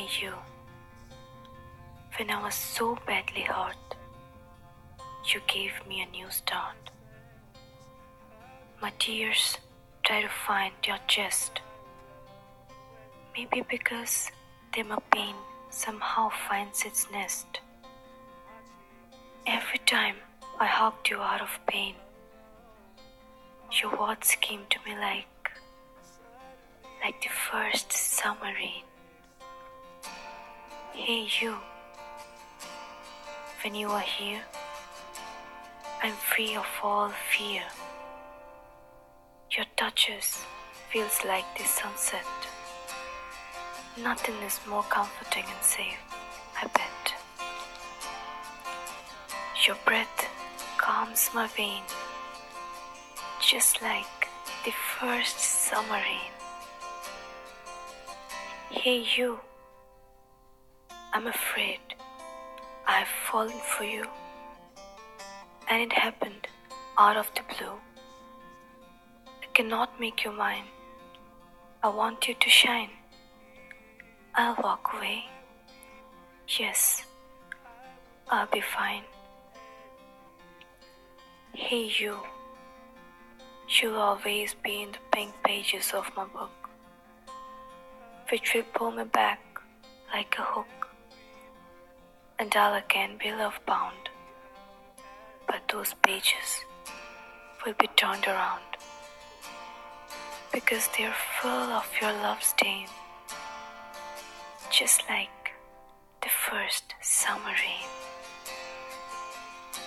Hey you, when I was so badly hurt, you gave me a new start. My tears try to find your chest. Maybe because then my pain somehow finds its nest. Every time I hugged you out of pain, your words came to me like the first summer rain. Hey you, when you are here, I'm free of all fear. Your touches feels like the sunset. Nothing is more comforting and safe, I bet. Your breath calms my vein, just like the first summer rain. Hey you, I'm afraid I've fallen for you, and it happened out of the blue. I cannot make you mine. I want you to shine. I'll walk away. Yes, I'll be fine. Hey you'll always be in the pink pages of my book, which will pull me back like a hook, and I'll again be love-bound. But those pages will be turned around, because they're full of your love stain, just like the first summer rain.